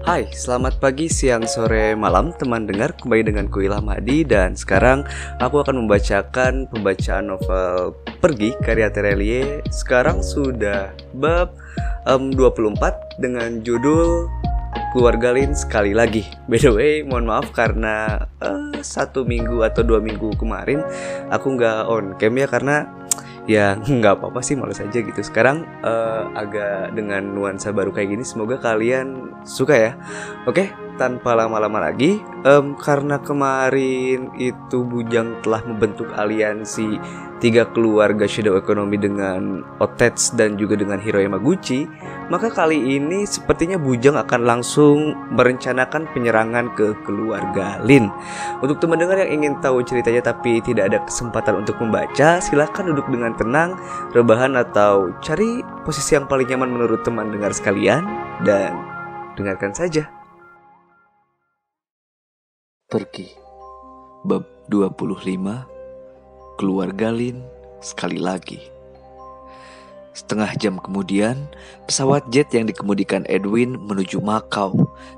Hai, selamat pagi, siang, sore, malam teman dengar. Kembali dengan ku Ilham Hadi. Dan sekarang aku akan membacakan pembacaan novel Pergi karya Terelie. Sekarang sudah bab 24 dengan judul Keluarga Lin Sekali Lagi. By the way, mohon maaf karena 1 minggu atau 2 minggu kemarin aku nggak on cam ya, karena ya nggak apa-apa sih, malas aja gitu. Sekarang agak dengan nuansa baru kayak gini, semoga kalian suka ya. Oke, tanpa lama-lama lagi, karena kemarin itu Bujang telah membentuk aliansi 3 keluarga shadow economy dengan Otets dan juga dengan Hiro Yamaguchi, maka kali ini sepertinya Bujang akan langsung merencanakan penyerangan ke keluarga Lin. Untuk teman dengar yang ingin tahu ceritanya tapi tidak ada kesempatan untuk membaca, silahkan duduk dengan tenang, rebahan atau cari posisi yang paling nyaman menurut teman dengar sekalian dan dengarkan saja. Pergi. Bab 25. Keluarga Lin Sekali Lagi. Setengah jam kemudian, pesawat jet yang dikemudikan Edwin menuju Makau.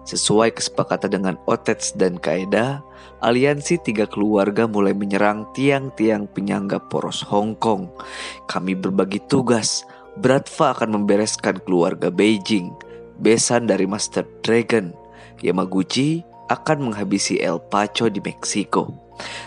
Sesuai kesepakatan dengan Otets dan Kaeda, aliansi 3 keluarga mulai menyerang tiang-tiang penyangga poros Hong Kong. Kami berbagi tugas. Bratva akan membereskan keluarga Beijing, besan dari Master Dragon. Yamaguchi akan menghabisi El Pacho di Meksiko.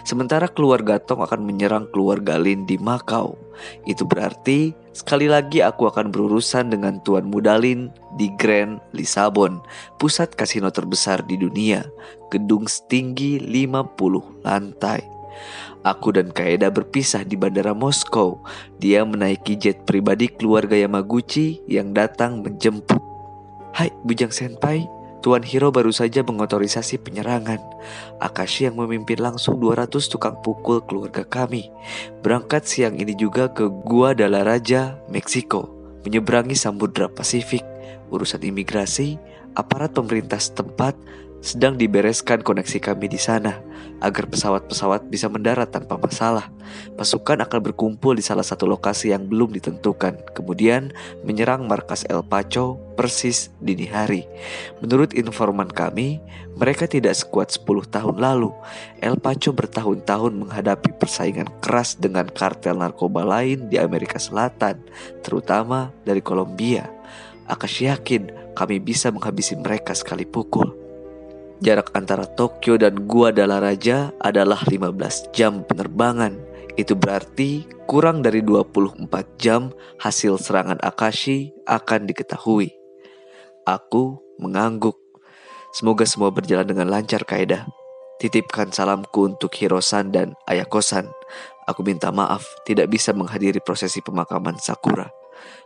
Sementara keluarga Tong akan menyerang keluarga Lin di Makau. Itu berarti sekali lagi aku akan berurusan dengan Tuan Muda Lin di Grand Lisabon, pusat kasino terbesar di dunia, gedung setinggi 50 lantai. Aku dan Kaeda berpisah di bandara Moskow. Dia menaiki jet pribadi keluarga Yamaguchi yang datang menjemput. Hai Bujang Senpai, Tuan Hiro baru saja mengotorisasi penyerangan. Akashi yang memimpin langsung 200 tukang pukul keluarga kami berangkat siang ini juga ke Guadalajara, Meksiko, menyeberangi Samudra Pasifik. Urusan imigrasi, aparat pemerintah setempat sedang dibereskan koneksi kami di sana agar pesawat-pesawat bisa mendarat tanpa masalah. Pasukan akan berkumpul di salah satu lokasi yang belum ditentukan, kemudian menyerang markas El Pacho persis dini hari. Menurut informan kami, mereka tidak sekuat 10 tahun lalu. El Pacho bertahun-tahun menghadapi persaingan keras dengan kartel narkoba lain di Amerika Selatan, terutama dari Kolombia. Akashi yakin kami bisa menghabisi mereka sekali pukul. Jarak antara Tokyo dan Guadalajara adalah 15 jam penerbangan. Itu berarti kurang dari 24 jam hasil serangan Akashi akan diketahui. Aku mengangguk. Semoga semua berjalan dengan lancar, Kaeda. Titipkan salamku untuk Hiro-san dan Ayako-san. Aku minta maaf tidak bisa menghadiri prosesi pemakaman Sakura.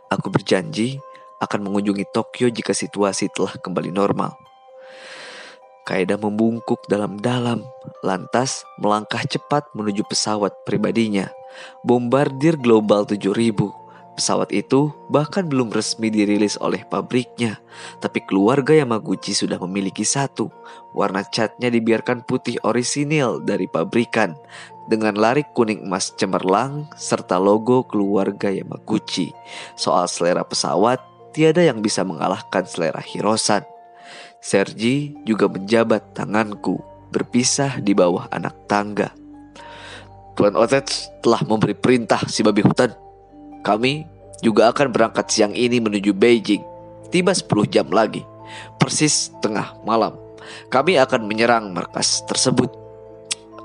Aku berjanji akan mengunjungi Tokyo jika situasi telah kembali normal. Kaeda membungkuk dalam-dalam, lantas melangkah cepat menuju pesawat pribadinya, Bombardier Global 7000. Pesawat itu bahkan belum resmi dirilis oleh pabriknya, tapi keluarga Yamaguchi sudah memiliki satu. Warna catnya dibiarkan putih orisinil dari pabrikan, dengan larik kuning emas cemerlang serta logo keluarga Yamaguchi. Soal selera pesawat, tiada yang bisa mengalahkan selera Hiro-san. Sergi juga menjabat tanganku, berpisah di bawah anak tangga. Tuan Otets telah memberi perintah si babi hutan. Kami juga akan berangkat siang ini menuju Beijing. Tiba 10 jam lagi, persis tengah malam. Kami akan menyerang markas tersebut.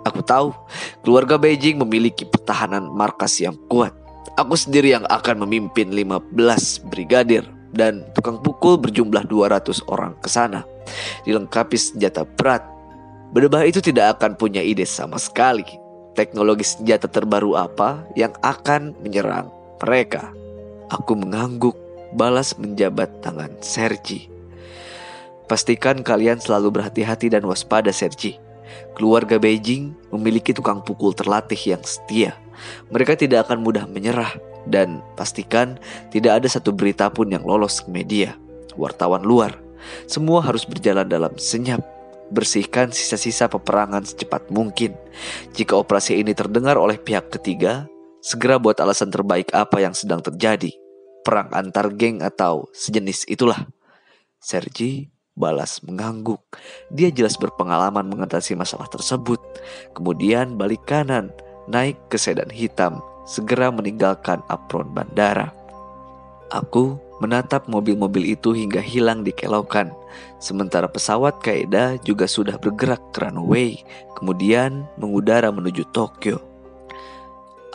Aku tahu keluarga Beijing memiliki pertahanan markas yang kuat. Aku sendiri yang akan memimpin 15 brigadir dan tukang pukul berjumlah 200 orang ke sana, dilengkapi senjata berat. Berdebah itu tidak akan punya ide sama sekali teknologi senjata terbaru apa yang akan menyerang mereka. Aku mengangguk, balas menjabat tangan Sergi. Pastikan kalian selalu berhati-hati dan waspada, Sergi. Keluarga Beijing memiliki tukang pukul terlatih yang setia. Mereka tidak akan mudah menyerah. Dan pastikan tidak ada satu berita pun yang lolos ke media, wartawan luar. Semua harus berjalan dalam senyap. Bersihkan sisa-sisa peperangan secepat mungkin. Jika operasi ini terdengar oleh pihak ketiga, segera buat alasan terbaik apa yang sedang terjadi. Perang antar geng atau sejenis itulah. Sergi balas mengangguk. Dia jelas berpengalaman mengatasi masalah tersebut. Kemudian balik kanan, naik ke sedan hitam, segera meninggalkan apron bandara. Aku menatap mobil-mobil itu hingga hilang di kelokan. Sementara pesawat Kaeda juga sudah bergerak ke runway, kemudian mengudara menuju Tokyo.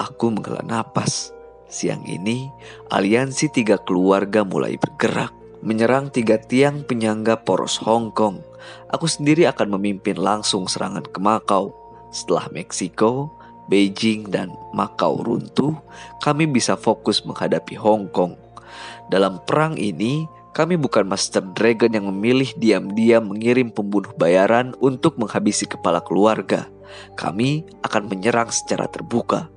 Aku menghela napas. Siang ini, aliansi 3 keluarga mulai bergerak, menyerang 3 tiang penyangga poros Hong Kong. Aku sendiri akan memimpin langsung serangan ke Makau. Setelah Meksiko, Beijing, dan Makau runtuh, kami bisa fokus menghadapi Hong Kong. Dalam perang ini, kami bukan Master Dragon yang memilih diam-diam mengirim pembunuh bayaran untuk menghabisi kepala keluarga. Kami akan menyerang secara terbuka.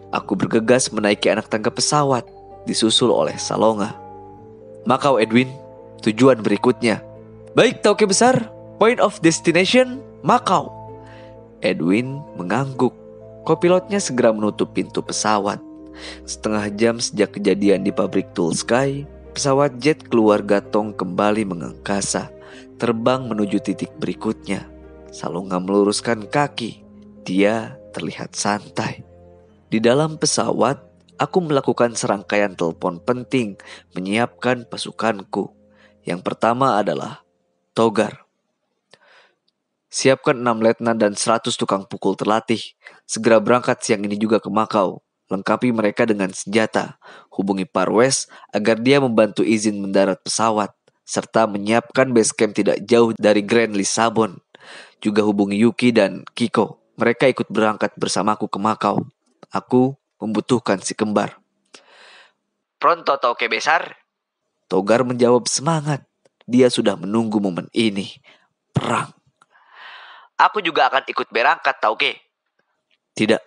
Aku bergegas menaiki anak tangga pesawat, disusul oleh Salonga. Makau, Edwin, tujuan berikutnya. Baik, Tauke besar. Point of destination, Makau. Edwin mengangguk. Kopilotnya segera menutup pintu pesawat. Setengah jam sejak kejadian di pabrik Tool Sky, pesawat jet keluarga Tong kembali mengangkasa, terbang menuju titik berikutnya. Salonga meluruskan kaki. Dia terlihat santai. Di dalam pesawat, aku melakukan serangkaian telepon penting, menyiapkan pasukanku. Yang pertama adalah Togar. Siapkan 6 letnan dan 100 tukang pukul terlatih. Segera berangkat siang ini juga ke Makau. Lengkapi mereka dengan senjata. Hubungi Parwes agar dia membantu izin mendarat pesawat, serta menyiapkan base camp tidak jauh dari Grand Lisabon. Juga hubungi Yuki dan Kiko. Mereka ikut berangkat bersamaku ke Makau. Aku membutuhkan si kembar. Pronto, Tauke besar? Togar menjawab semangat. Dia sudah menunggu momen ini. Perang. Aku juga akan ikut berangkat, Tauke. Tidak,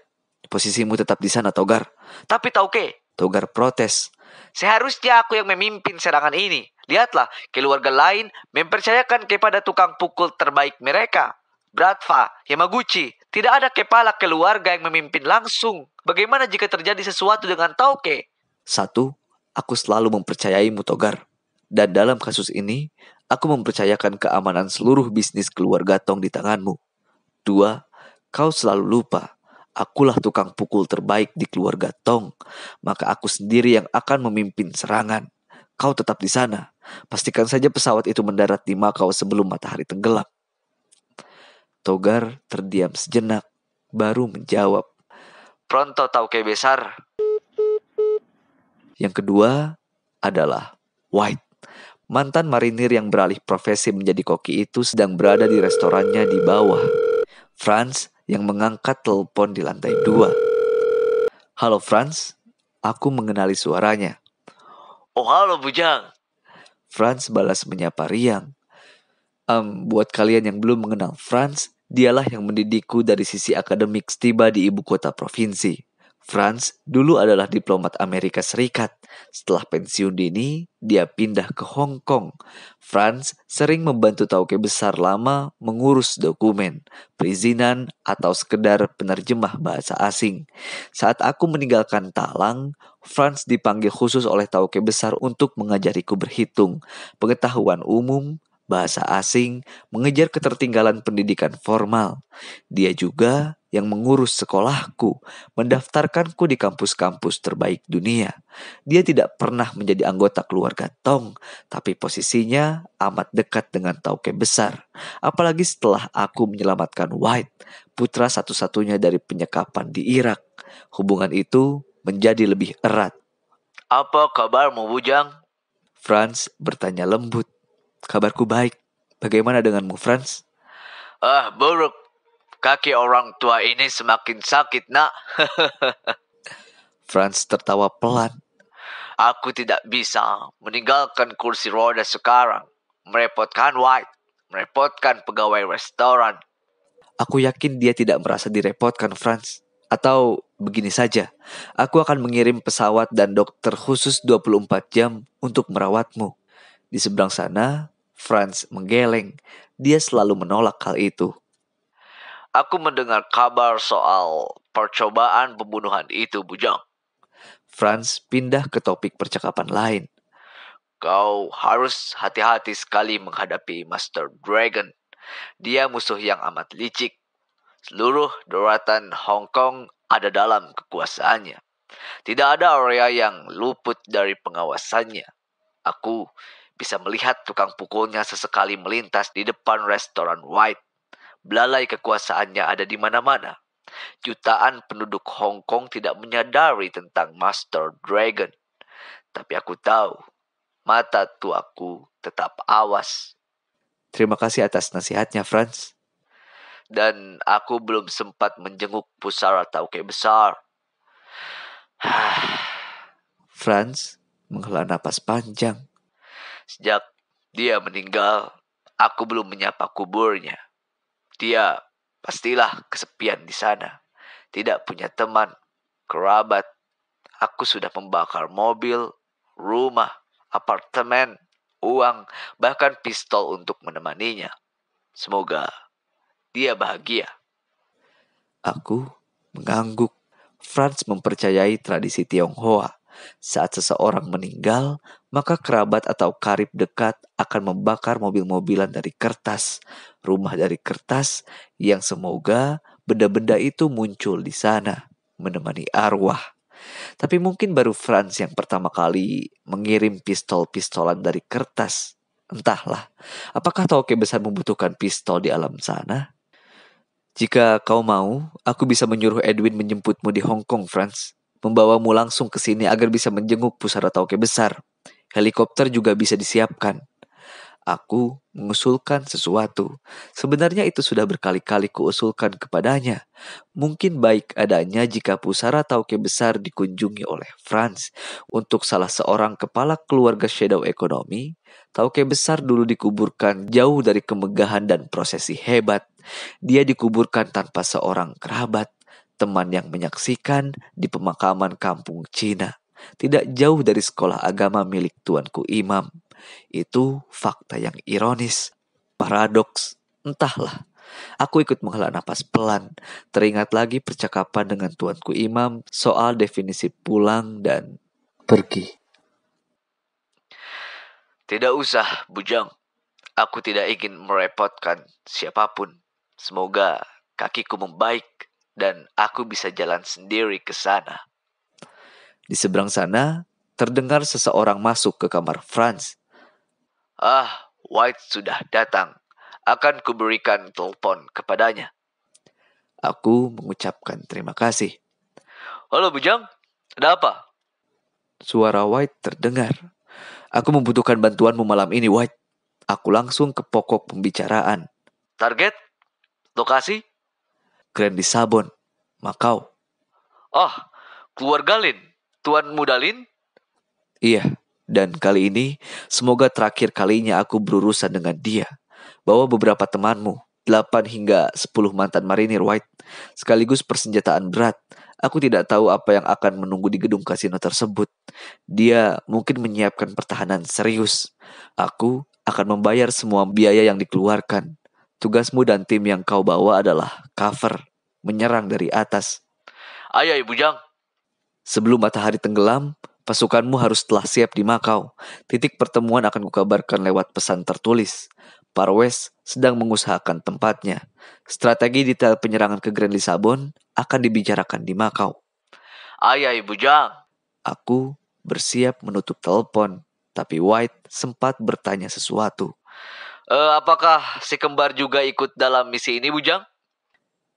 posisimu tetap di sana, Togar. Tapi Tauke, Togar protes. Seharusnya aku yang memimpin serangan ini. Lihatlah, keluarga lain mempercayakan kepada tukang pukul terbaik mereka. Bratva, Yamaguchi, tidak ada kepala keluarga yang memimpin langsung. Bagaimana jika terjadi sesuatu dengan Tauke? 1, aku selalu mempercayaimu, Togar. Dan dalam kasus ini, aku mempercayakan keamanan seluruh bisnis keluarga Tong di tanganmu. 2, kau selalu lupa. Akulah tukang pukul terbaik di keluarga Tong. Maka aku sendiri yang akan memimpin serangan. Kau tetap di sana. Pastikan saja pesawat itu mendarat di Makau sebelum matahari tenggelam. Togar terdiam sejenak, baru menjawab. Pronto, Tauke besar. Yang kedua adalah White. Mantan marinir yang beralih profesi menjadi koki itu sedang berada di restorannya di bawah. Franz yang mengangkat telepon di lantai 2. Halo Franz, aku mengenali suaranya. Oh halo Bujang. Franz balas menyapa riang. Buat kalian yang belum mengenal Franz, dialah yang mendidikku dari sisi akademik tiba di ibu kota provinsi. Franz dulu adalah diplomat Amerika Serikat. Setelah pensiun dini, dia pindah ke Hong Kong. Franz sering membantu Tauke besar lama mengurus dokumen, perizinan, atau sekedar penerjemah bahasa asing. Saat aku meninggalkan Talang, Franz dipanggil khusus oleh Tauke besar untuk mengajariku berhitung, pengetahuan umum, bahasa asing, mengejar ketertinggalan pendidikan formal. Dia juga yang mengurus sekolahku, mendaftarkanku di kampus-kampus terbaik dunia. Dia tidak pernah menjadi anggota keluarga Tong, tapi posisinya amat dekat dengan Tauke besar. Apalagi setelah aku menyelamatkan White, putra satu-satunya dari penyekapan di Irak. Hubungan itu menjadi lebih erat. Apa kabarmu, Bujang? Franz bertanya lembut. Kabarku baik. Bagaimana denganmu, Franz? Buruk. Kaki orang tua ini semakin sakit, nak. Franz tertawa pelan. Aku tidak bisa meninggalkan kursi roda sekarang. Merepotkan White. Merepotkan pegawai restoran. Aku yakin dia tidak merasa direpotkan, Franz. Atau begini saja. Aku akan mengirim pesawat dan dokter khusus 24 jam untuk merawatmu. Di seberang sana, Franz menggeleng. Dia selalu menolak hal itu. Aku mendengar kabar soal percobaan pembunuhan itu, Bujang. Franz pindah ke topik percakapan lain. Kau harus hati-hati sekali menghadapi Master Dragon. Dia musuh yang amat licik. Seluruh daratan Hong Kong ada dalam kekuasaannya. Tidak ada area yang luput dari pengawasannya. Aku bisa melihat tukang pukulnya sesekali melintas di depan restoran White. Belalai kekuasaannya ada di mana-mana. Jutaan penduduk Hong Kong tidak menyadari tentang Master Dragon. Tapi aku tahu, mata tuaku tetap awas. Terima kasih atas nasihatnya, Franz. Dan aku belum sempat menjenguk pusara Tauke besar. Franz menghela napas panjang. Sejak dia meninggal, aku belum menyapa kuburnya. Dia pastilah kesepian di sana. Tidak punya teman, kerabat. Aku sudah membakar mobil, rumah, apartemen, uang, bahkan pistol untuk menemaninya. Semoga dia bahagia. Aku mengangguk. Franz mempercayai tradisi Tionghoa. Saat seseorang meninggal, maka kerabat atau karib dekat akan membakar mobil-mobilan dari kertas, rumah dari kertas, yang semoga benda-benda itu muncul di sana, menemani arwah. Tapi mungkin baru Franz yang pertama kali mengirim pistol-pistolan dari kertas. Entahlah, apakah Tauke besar membutuhkan pistol di alam sana? Jika kau mau, aku bisa menyuruh Edwin menjemputmu di Hong Kong, Franz. Membawamu langsung ke sini agar bisa menjenguk pusara Tauke besar. Helikopter juga bisa disiapkan. Aku mengusulkan sesuatu. Sebenarnya itu sudah berkali-kali kuusulkan kepadanya. Mungkin baik adanya jika pusara Tauke besar dikunjungi oleh Franz. Untuk salah seorang kepala keluarga shadow ekonomi, Tauke besar dulu dikuburkan jauh dari kemegahan dan prosesi hebat. Dia dikuburkan tanpa seorang kerabat, teman yang menyaksikan di pemakaman kampung Cina. Tidak jauh dari sekolah agama milik tuanku imam. Itu fakta yang ironis, paradoks, entahlah. Aku ikut menghela napas pelan, teringat lagi percakapan dengan tuanku imam soal definisi pulang dan pergi. Tidak usah, Bujang. Aku tidak ingin merepotkan siapapun. Semoga kakiku membaik dan aku bisa jalan sendiri ke sana. Di seberang sana, terdengar seseorang masuk ke kamar Franz. White sudah datang. Akan kuberikan telepon kepadanya. Aku mengucapkan terima kasih. Halo Bujang, ada apa? Suara White terdengar. Aku membutuhkan bantuanmu malam ini, White. Aku langsung ke pokok pembicaraan. Target? Lokasi? Grand Lisabon, Macau. Keluarga Lin. Tuan Muda Lin? Iya, dan kali ini semoga terakhir kalinya aku berurusan dengan dia. Bawa beberapa temanmu, 8 hingga 10 mantan marinir, White, sekaligus persenjataan berat. Aku tidak tahu apa yang akan menunggu di gedung kasino tersebut. Dia mungkin menyiapkan pertahanan serius. Aku akan membayar semua biaya yang dikeluarkan. Tugasmu dan tim yang kau bawa adalah cover, menyerang dari atas. Ayah Bujang. Sebelum matahari tenggelam, pasukanmu harus telah siap di Macau. Titik pertemuan akan kukabarkan lewat pesan tertulis. Parwes sedang mengusahakan tempatnya. Strategi detail penyerangan ke Grand Lisabon akan dibicarakan di Macau. Ayah Bujang. Aku bersiap menutup telepon, tapi White sempat bertanya sesuatu. Apakah si kembar juga ikut dalam misi ini, Bujang?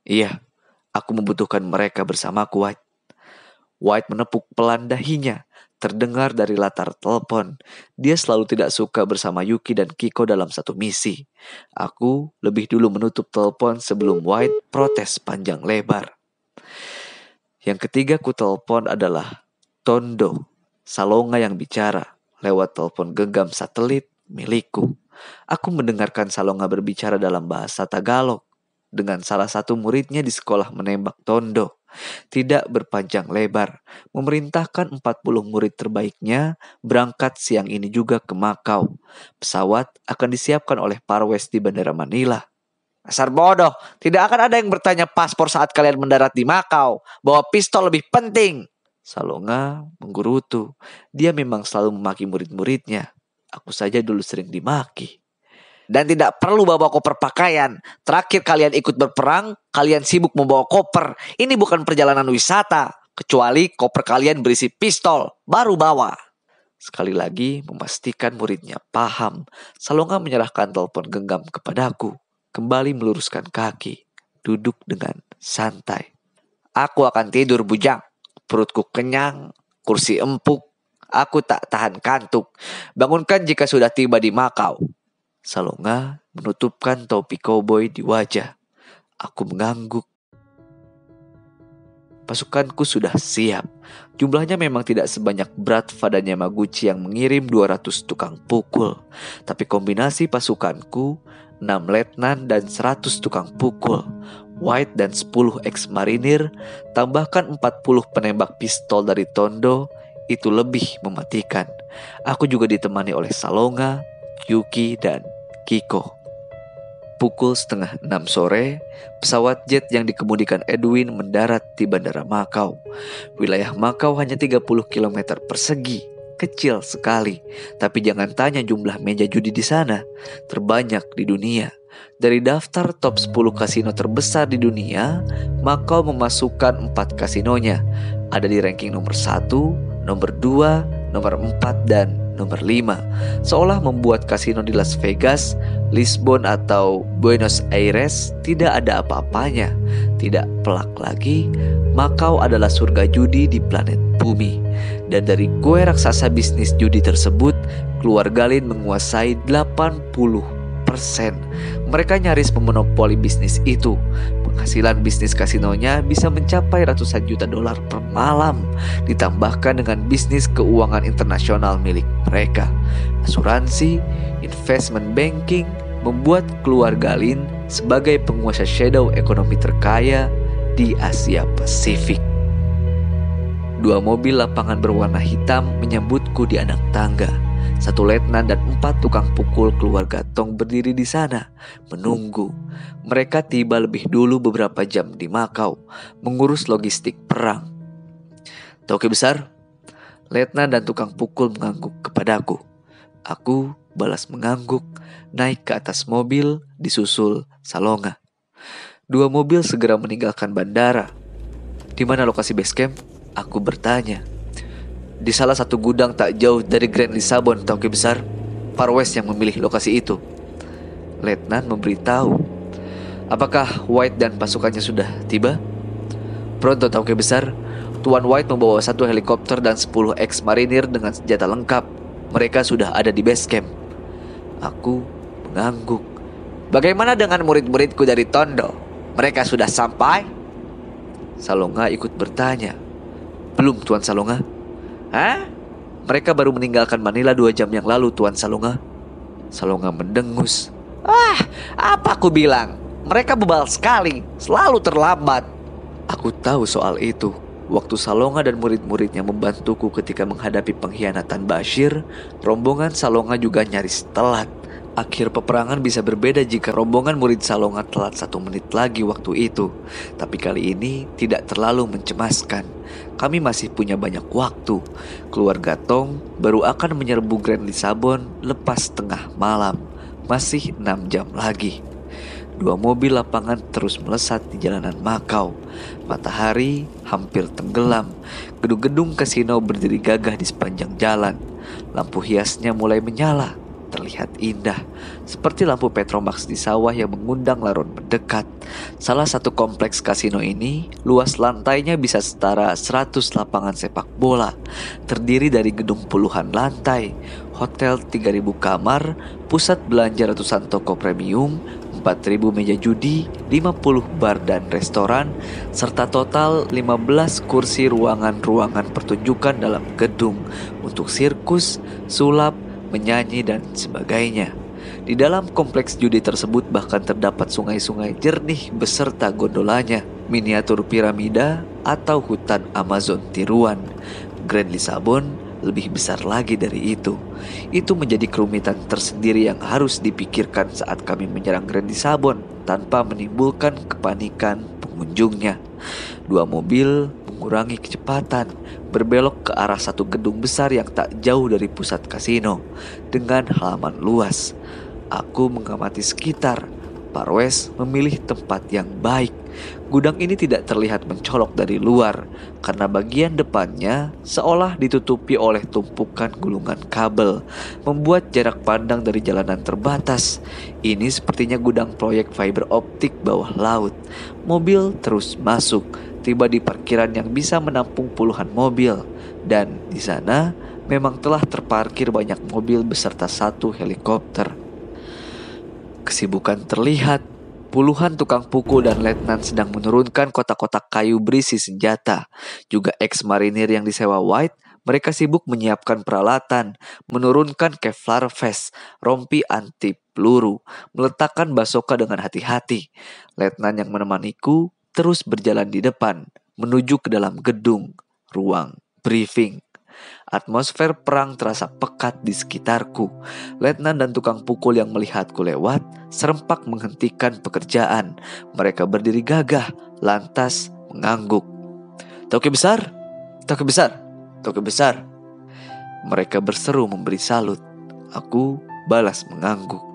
Iya, aku membutuhkan mereka bersamaku, White. White menepuk pelan dahinya, terdengar dari latar telepon. Dia selalu tidak suka bersama Yuki dan Kiko dalam satu misi. Aku lebih dulu menutup telepon sebelum White protes panjang lebar. Yang ketiga ku telepon adalah Tondo, Salonga yang bicara lewat telepon genggam satelit milikku. Aku mendengarkan Salonga berbicara dalam bahasa Tagalog dengan salah satu muridnya di sekolah menembak Tondo. Tidak berpanjang lebar, memerintahkan 40 murid terbaiknya berangkat siang ini juga ke Macau. Pesawat akan disiapkan oleh Parwes di Bandara Manila. Dasar bodoh, tidak akan ada yang bertanya paspor saat kalian mendarat di Macau. Bawa pistol lebih penting. Salonga menggerutu. Dia memang selalu memaki murid-muridnya. Aku saja dulu sering dimaki. Dan tidak perlu bawa koper pakaian. Terakhir kalian ikut berperang, kalian sibuk membawa koper. Ini bukan perjalanan wisata. Kecuali koper kalian berisi pistol, baru bawa. Sekali lagi memastikan muridnya paham, Salonga menyerahkan telepon genggam kepadaku. Kembali meluruskan kaki, duduk dengan santai. Aku akan tidur bujang. Perutku kenyang, kursi empuk. Aku tak tahan kantuk. Bangunkan jika sudah tiba di Makau. Salonga menutupkan topi koboi di wajah. Aku mengangguk. Pasukanku sudah siap. Jumlahnya memang tidak sebanyak Bratva dan Yamaguchi yang mengirim 200 tukang pukul. Tapi kombinasi pasukanku, 6 letnan dan 100 tukang pukul, White dan 10 ex-marinir, tambahkan 40 penembak pistol dari Tondo, itu lebih mematikan. Aku juga ditemani oleh Salonga, Yuki, dan Kiko. Pukul 5:30 sore, pesawat jet yang dikemudikan Edwin mendarat di Bandara Makau. Wilayah Makau hanya 30 km persegi, kecil sekali. Tapi jangan tanya jumlah meja judi di sana, terbanyak di dunia. Dari daftar top 10 kasino terbesar di dunia, Makau memasukkan 4 kasinonya. Ada di ranking nomor 1, nomor 2, nomor 4, dan nomor 5. Seolah membuat kasino di Las Vegas, Lisbon atau Buenos Aires tidak ada apa-apanya. Tidak pelak lagi, Makau adalah surga judi di planet bumi. Dan dari kue raksasa bisnis judi tersebut, keluarga Lin menguasai 80%. Mereka nyaris memonopoli bisnis itu. Penghasilan bisnis kasinonya bisa mencapai ratusan juta dolar per malam, ditambahkan dengan bisnis keuangan internasional milik mereka. Asuransi, investment banking, membuat keluarga Lin sebagai penguasa shadow ekonomi terkaya di Asia Pasifik. 2 mobil lapangan berwarna hitam menyambutku di anak tangga. 1 letnan dan 4 tukang pukul keluarga Tong berdiri di sana, menunggu. Mereka tiba lebih dulu beberapa jam di Makau, mengurus logistik perang. Toke besar, letnan dan tukang pukul mengangguk kepadaku. Aku balas mengangguk, naik ke atas mobil, disusul Salonga. 2 mobil segera meninggalkan bandara. Di mana lokasi base camp? Aku bertanya. Di salah satu gudang tak jauh dari Grand Lisabon, Toke besar. Far West yang memilih lokasi itu. Letnan memberitahu. Apakah White dan pasukannya sudah tiba? Pronto, Toke besar. Tuan White membawa 1 helikopter dan 10 ex-marinir dengan senjata lengkap. Mereka sudah ada di base camp. Aku mengangguk. Bagaimana dengan murid-muridku dari Tondo? Mereka sudah sampai? Salonga ikut bertanya. Belum, Tuan Salonga. Hah? Mereka baru meninggalkan Manila 2 jam yang lalu, Tuan Salonga. Salonga mendengus. Apa aku bilang? Mereka bebal sekali, selalu terlambat. Aku tahu soal itu. Waktu Salonga dan murid-muridnya membantuku ketika menghadapi pengkhianatan Bashir, rombongan Salonga juga nyaris telat. Akhir peperangan bisa berbeda jika rombongan murid Salonga telat 1 menit lagi waktu itu. Tapi kali ini tidak terlalu mencemaskan. Kami masih punya banyak waktu. Keluarga Tong baru akan menyerbu Grand Lisabon lepas tengah malam. Masih 6 jam lagi. 2 mobil lapangan terus melesat di jalanan Makau. Matahari hampir tenggelam. Gedung-gedung kasino berdiri gagah di sepanjang jalan. Lampu hiasnya mulai menyala. Terlihat indah, seperti lampu Petromax di sawah yang mengundang laron mendekat. Salah satu kompleks kasino ini, luas lantainya bisa setara 100 lapangan sepak bola. Terdiri dari gedung puluhan lantai, hotel 3.000 kamar, pusat belanja ratusan toko premium, 4.000 meja judi, 50 bar dan restoran, serta total 15 kursi ruangan-ruangan pertunjukan dalam gedung untuk sirkus, sulap, menyanyi, dan sebagainya. Di dalam kompleks judi tersebut bahkan terdapat sungai-sungai jernih beserta gondolanya, miniatur piramida, atau hutan Amazon tiruan. Grand Lisabon lebih besar lagi dari itu. Itu menjadi kerumitan tersendiri yang harus dipikirkan saat kami menyerang Grand Lisabon tanpa menimbulkan kepanikan pengunjungnya. 2 mobil mengurangi kecepatan, berbelok ke arah satu gedung besar yang tak jauh dari pusat kasino, dengan halaman luas. Aku mengamati sekitar. Parwes memilih tempat yang baik. Gudang ini tidak terlihat mencolok dari luar, karena bagian depannya seolah ditutupi oleh tumpukan gulungan kabel, membuat jarak pandang dari jalanan terbatas. Ini sepertinya gudang proyek fiber optik bawah laut. Mobil terus masuk, tiba di parkiran yang bisa menampung puluhan mobil. Dan di sana memang telah terparkir banyak mobil beserta satu helikopter. Kesibukan terlihat. Puluhan tukang pukul dan letnan sedang menurunkan kotak-kotak kayu berisi senjata. Juga ex-marinir yang disewa White, mereka sibuk menyiapkan peralatan, menurunkan Kevlar vest, rompi anti peluru, meletakkan basoka dengan hati-hati. Letnan yang menemaniku terus berjalan di depan, menuju ke dalam gedung, ruang briefing. Atmosfer perang terasa pekat di sekitarku. Letnan dan tukang pukul yang melihatku lewat serempak menghentikan pekerjaan. Mereka berdiri gagah, lantas mengangguk. "Toke besar, toke besar, toke besar." Mereka berseru memberi salut. Aku balas mengangguk.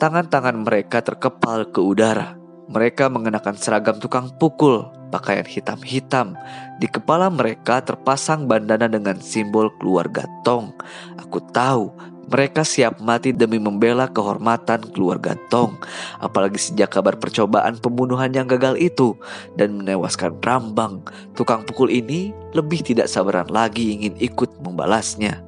Tangan-tangan mereka terkepal ke udara. Mereka mengenakan seragam tukang pukul, pakaian hitam-hitam. Di kepala mereka terpasang bandana dengan simbol keluarga Tong. Aku tahu mereka siap mati demi membela kehormatan keluarga Tong. Apalagi sejak kabar percobaan pembunuhan yang gagal itu dan menewaskan Rambang, tukang pukul ini lebih tidak sabaran lagi ingin ikut membalasnya.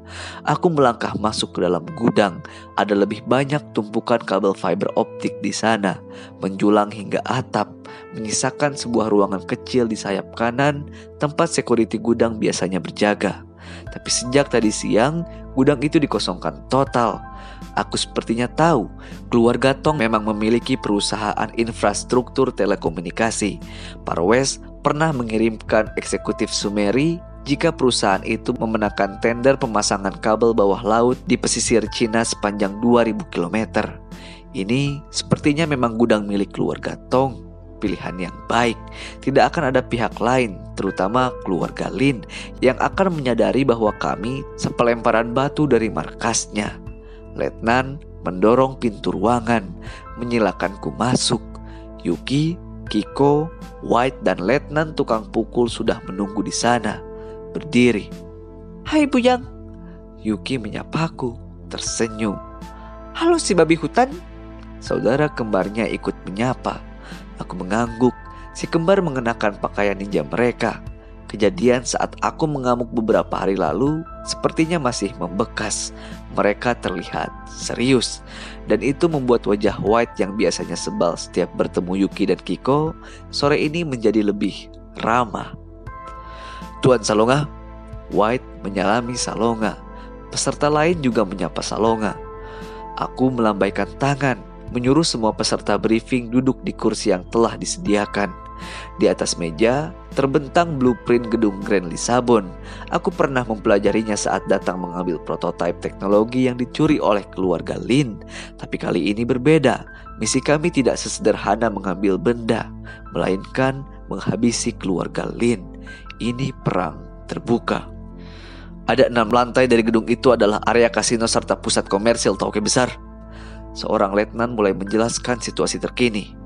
Aku melangkah masuk ke dalam gudang. Ada lebih banyak tumpukan kabel fiber optik di sana, menjulang hingga atap, menyisakan sebuah ruangan kecil di sayap kanan tempat security gudang biasanya berjaga. Tapi sejak tadi siang, gudang itu dikosongkan total. Aku sepertinya tahu, keluarga Tong memang memiliki perusahaan infrastruktur telekomunikasi. Parwes pernah mengirimkan eksekutif Sumeri jika perusahaan itu memenangkan tender pemasangan kabel bawah laut di pesisir Cina sepanjang 2000 km. Ini sepertinya memang gudang milik keluarga Tong. Pilihan yang baik. Tidak akan ada pihak lain, terutama keluarga Lin, yang akan menyadari bahwa kami sepelemparan batu dari markasnya. Letnan mendorong pintu ruangan, menyilakanku masuk. Yuki, Kiko, White, dan letnan tukang pukul sudah menunggu di sana, berdiri. "Hai Bujang." Yuki menyapaku, tersenyum. "Halo si babi hutan." Saudara kembarnya ikut menyapa. Aku mengangguk. Si kembar mengenakan pakaian ninja mereka. Kejadian saat aku mengamuk beberapa hari lalu sepertinya masih membekas. Mereka terlihat serius, dan itu membuat wajah White yang biasanya sebal setiap bertemu Yuki dan Kiko sore ini menjadi lebih ramah. "Tuan Salonga." White menyalami Salonga. Peserta lain juga menyapa Salonga. Aku melambaikan tangan, menyuruh semua peserta briefing duduk di kursi yang telah disediakan. Di atas meja terbentang blueprint gedung Grand Lisabon. Aku pernah mempelajarinya saat datang mengambil prototipe teknologi yang dicuri oleh keluarga Lin. Tapi kali ini berbeda. Misi kami tidak sesederhana mengambil benda, melainkan menghabisi keluarga Lin. Ini perang terbuka. Ada 6 lantai dari gedung itu adalah area kasino serta pusat komersil Tauke besar. Seorang letnan mulai menjelaskan situasi terkini.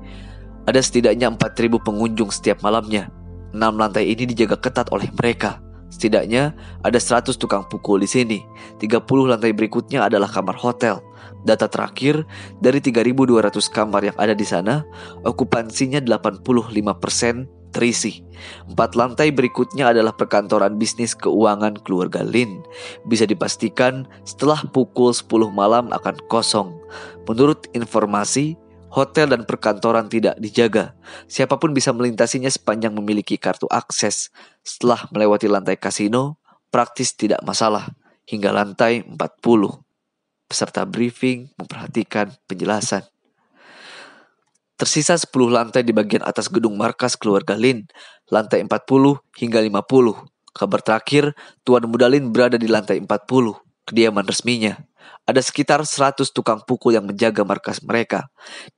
Ada setidaknya 4.000 pengunjung setiap malamnya. 6 lantai ini dijaga ketat oleh mereka. Setidaknya ada 100 tukang pukul di sini. 30 lantai berikutnya adalah kamar hotel. Data terakhir, dari 3.200 kamar yang ada di sana, okupansinya 85% terisi. 4 lantai berikutnya adalah perkantoran bisnis keuangan keluarga Lin. Bisa dipastikan setelah pukul 10 malam akan kosong. Menurut informasi, hotel dan perkantoran tidak dijaga. Siapapun bisa melintasinya sepanjang memiliki kartu akses. Setelah melewati lantai kasino, praktis tidak masalah. Hingga lantai 40. Peserta briefing memperhatikan penjelasan. Tersisa 10 lantai di bagian atas gedung markas keluarga Lin, lantai 40 hingga 50. Kabar terakhir, Tuan Muda Lin berada di lantai 40, kediaman resminya. Ada sekitar 100 tukang pukul yang menjaga markas mereka.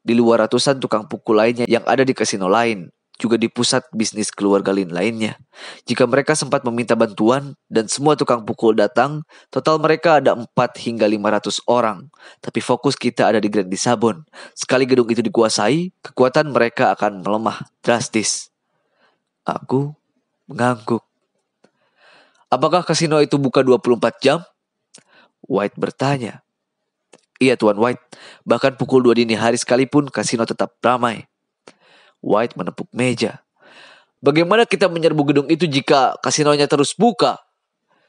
Di luar ratusan tukang pukul lainnya yang ada di kasino lain. juga di pusat bisnis keluarga Lin lainnya. Jika mereka sempat meminta bantuan dan semua tukang pukul datang, total mereka ada 4 hingga 500 orang. Tapi fokus kita ada di Grand Lisabon. Sekali gedung itu dikuasai, kekuatan mereka akan melemah drastis. Aku mengangguk. Apakah kasino itu buka 24 jam? White bertanya. Iya Tuan White, bahkan pukul 2 dini hari sekalipun kasino tetap ramai. White menepuk meja. Bagaimana kita menyerbu gedung itu jika kasinonya terus buka?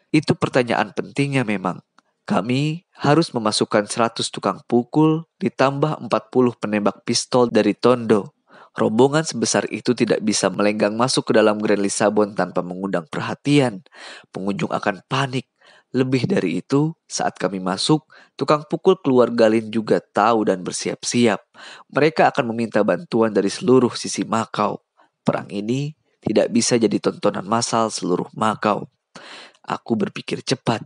Itu pertanyaan pentingnya memang. Kami harus memasukkan 100 tukang pukul ditambah 40 penembak pistol dari Tondo. Rombongan sebesar itu tidak bisa melenggang masuk ke dalam Grand Lisabon tanpa mengundang perhatian. Pengunjung akan panik. Lebih dari itu, saat kami masuk, tukang pukul keluarga Lin juga tahu dan bersiap-siap. Mereka akan meminta bantuan dari seluruh sisi Makau. Perang ini tidak bisa jadi tontonan massal seluruh Makau. Aku berpikir cepat.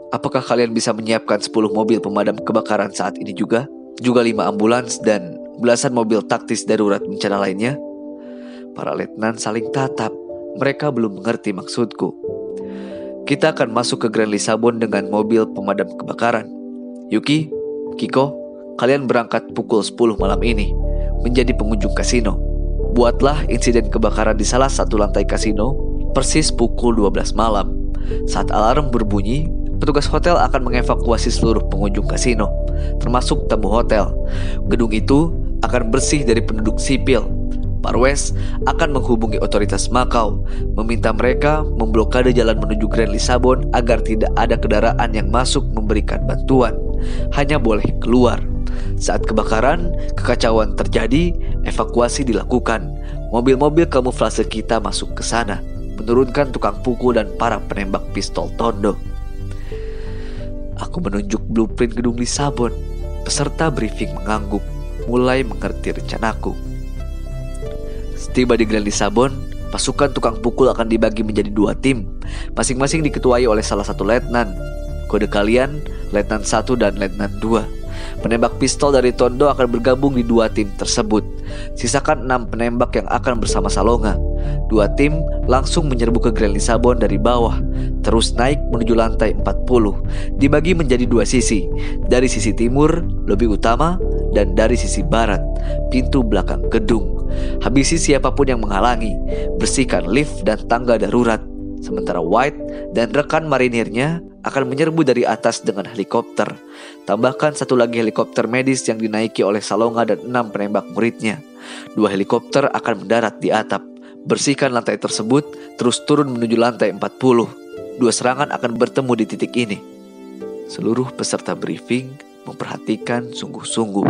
Apakah kalian bisa menyiapkan 10 mobil pemadam kebakaran saat ini juga? Juga 5 ambulans dan belasan mobil taktis darurat bencana lainnya? Para letnan saling tatap. Mereka belum mengerti maksudku. Kita akan masuk ke Grand Lisabon dengan mobil pemadam kebakaran. Yuki, Kiko, kalian berangkat pukul 10 malam ini menjadi pengunjung kasino. Buatlah insiden kebakaran di salah satu lantai kasino persis pukul 12 malam. Saat alarm berbunyi, petugas hotel akan mengevakuasi seluruh pengunjung kasino, termasuk tamu hotel. Gedung itu akan bersih dari penduduk sipil. Parwes akan menghubungi otoritas Makau, meminta mereka memblokade jalan menuju Grand Lisabon agar tidak ada kendaraan yang masuk memberikan bantuan. Hanya boleh keluar. Saat kebakaran, kekacauan terjadi, evakuasi dilakukan. Mobil-mobil kamuflase kita masuk ke sana, menurunkan tukang pukul dan para penembak pistol Tondo. Aku menunjuk blueprint gedung Lisabon. Peserta briefing mengangguk, mulai mengerti rencanaku. Setiba di Grand Lisabon, pasukan tukang pukul akan dibagi menjadi 2 tim, masing-masing diketuai oleh salah satu letnan. Kode kalian, Letnan 1 dan Letnan 2. Penembak pistol dari Tondo akan bergabung di 2 tim tersebut. Sisakan 6 penembak yang akan bersama Salonga. 2 tim langsung menyerbu ke Grand Lisabon dari bawah, terus naik menuju lantai 40. Dibagi menjadi 2 sisi, dari sisi timur, lobi utama, dan dari sisi barat, pintu belakang gedung. Habisi siapapun yang menghalangi, bersihkan lift dan tangga darurat. Sementara White dan rekan marinirnya akan menyerbu dari atas dengan helikopter. Tambahkan 1 lagi helikopter medis yang dinaiki oleh Salonga dan 6 penembak muridnya. 2 helikopter akan mendarat di atap. Bersihkan lantai tersebut, terus turun menuju lantai 40. 2 serangan akan bertemu di titik ini. Seluruh peserta briefing memperhatikan sungguh-sungguh.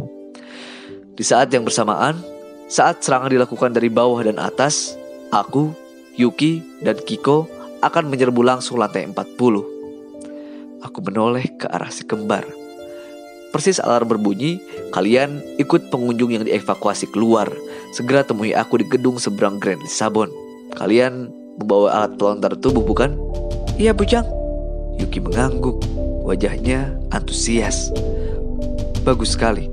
Di saat yang bersamaan, saat serangan dilakukan dari bawah dan atas, aku, Yuki, dan Kiko akan menyerbu langsung lantai 40. Aku menoleh ke arah si kembar. Persis alarm berbunyi, kalian ikut pengunjung yang dievakuasi keluar. Segera temui aku di gedung seberang Grand Lisabon. Kalian membawa alat pelontar tubuh bukan? Iya bujang. Yuki mengangguk, wajahnya antusias. Bagus sekali.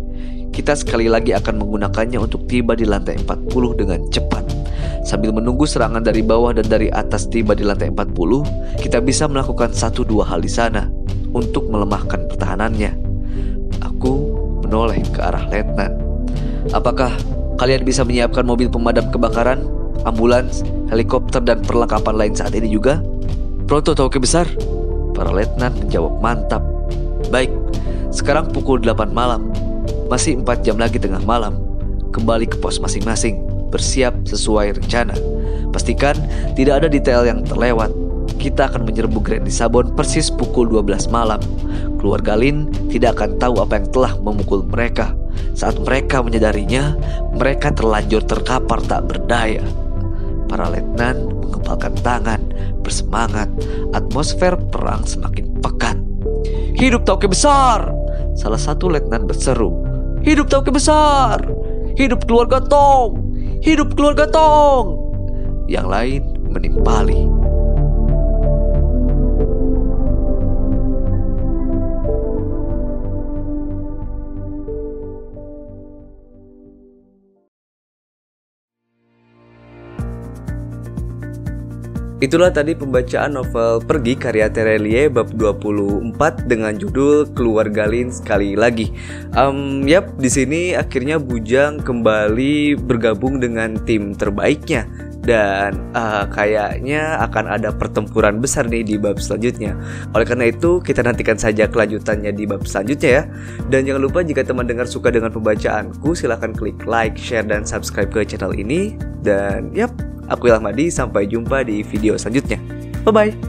Kita sekali lagi akan menggunakannya untuk tiba di lantai 40 dengan cepat. Sambil menunggu serangan dari bawah dan dari atas tiba di lantai 40, kita bisa melakukan 1-2 hal di sana untuk melemahkan pertahanannya. Aku menoleh ke arah letnan. Apakah kalian bisa menyiapkan mobil pemadam kebakaran, ambulans, helikopter, dan perlengkapan lain saat ini juga? Pronto Tauke besar. Para letnan menjawab mantap. Baik, sekarang pukul 8 malam. Masih 4 jam lagi tengah malam. Kembali ke pos masing-masing, bersiap sesuai rencana. Pastikan tidak ada detail yang terlewat. Kita akan menyerbu Grand Lisabon persis pukul 12 malam. Keluarga Lin tidak akan tahu apa yang telah memukul mereka. Saat mereka menyadarinya, mereka terlanjur terkapar tak berdaya. Para letnan mengepalkan tangan, bersemangat. Atmosfer perang semakin pekat. Hidup Tauke besar! Salah satu letnan berseru. Hidup Tauke besar! Hidup keluarga Tong! Hidup keluarga Tong! Yang lain menimpali. Itulah tadi pembacaan novel Pergi karya Terelie bab 24 dengan judul Keluar Galin Sekali Lagi. Di sini akhirnya Bujang kembali bergabung dengan tim terbaiknya. Dan kayaknya akan ada pertempuran besar nih di bab selanjutnya. Oleh karena itu kita nantikan saja kelanjutannya di bab selanjutnya ya. Dan jangan lupa jika teman dengar suka dengan pembacaanku, silahkan klik like, share, dan subscribe ke channel ini. Dan aku Ilham Hadi, sampai jumpa di video selanjutnya. Bye-bye.